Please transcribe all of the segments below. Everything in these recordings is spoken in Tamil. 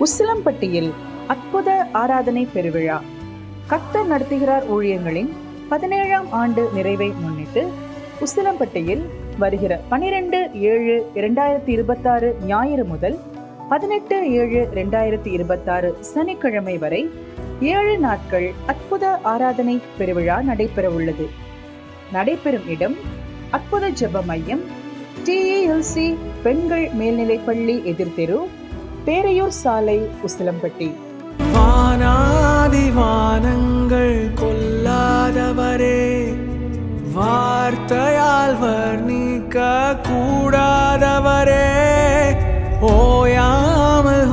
உசிலம்பட்டியில் அற்புத ஆராதனை பெருவிழா. கர்த்தர் நடத்துகிறார் ஊழியங்களின் 17ஆம் ஆண்டு நிறைவை முன்னிட்டு உசிலம்பட்டியில் வருகிற 12/7/2026 ஞாயிறு முதல் 18/7/2026 சனிக்கிழமை வரை 7 நாட்கள் அற்புத ஆராதனை பெருவிழா நடைபெற உள்ளது. நடைபெறும் இடம் அற்புத ஜெப மையம், TELC பெண்கள் மேல்நிலைப்பள்ளி எதிர்த்தெரு, பேரையூர் சாலை, உசிலம்பட்டி. வானாதி வானங்கள் கொல்லாதவரே, வார்த்தையால் வர்ணிக்க கூடாதவரே, ஓயாமல்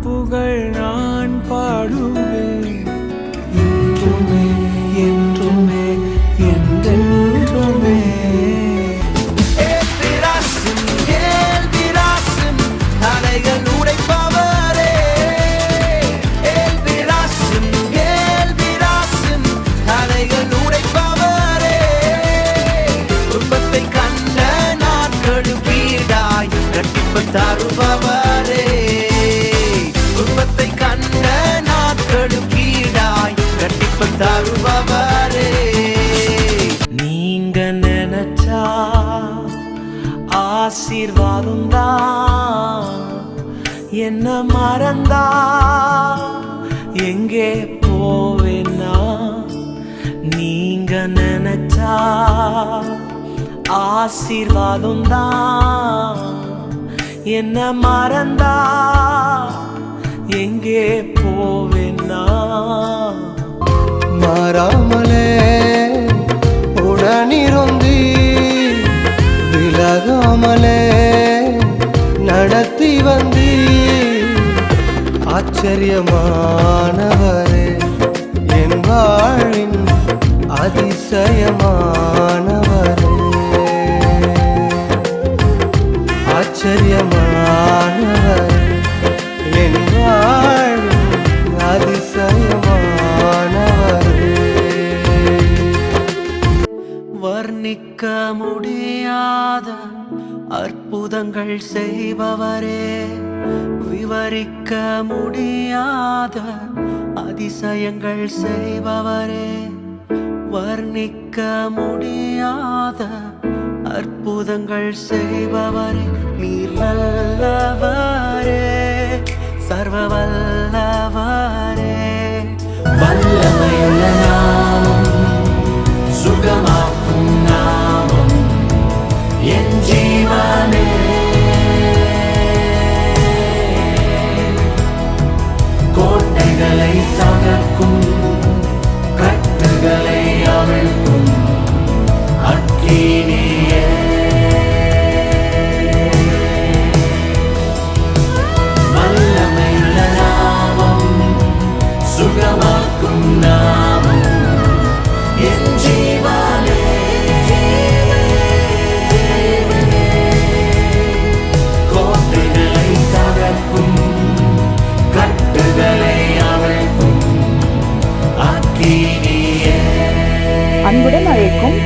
புகழ் நான் பாடுவேன் என்றுமே என்றுமே என்றென்றுமே. தருபவரே, துன்பத்தை கண்ட நாட்களும் கீழாய் கட்டிப்பு தருபவரே. நீங்க நினைச்சா ஆசீர்வாதம் தான், என்ன மறந்தா எங்கே போவேன்னா. நீங்க நினைச்சா ஆசீர்வாதம் தான், என்ன மறந்தா எங்கே போவேன்னா. மாறாமலே உடனிருந்தி விலகாமலே நடத்தி வந்தி. ஆச்சரியமானவரே, என் வாழின் அதிசயமானவரே, ஆச்சரியமானவர் என் வாழும் அதிசயமானவரே. வர்ணிக்க முடியாத அற்புதங்கள் செய்பவரே, விவரிக்க முடியாத அதிசயங்கள் செய்பவரே, வர்ணிக்க முடியாத அற்புதங்கள் செய்பவரே, நீர் நல்லவரே, சர்வ வல்லவரே. வல்லமையுள்ள நாமம், சுகமாக்கும் நாமம், என் ஜீவனே. கோட்டைகளை தகர்க்கும், கட்டுகளை அவிழ்க்கும் அக்கினியே. வல்லமையுள்ள நாமம், சுகமாக்கும் நாமம், என் ஜீவனே. கோட்டைகளை தகர்க்கும், கட்டுகளை அவிழ்க்கும் அக்கினியே. அன்புடன் அழைக்கும்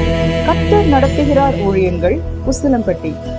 கர்த்தர் நடத்துகிறார் ஊழியங்கள், உசிலம்பட்டி.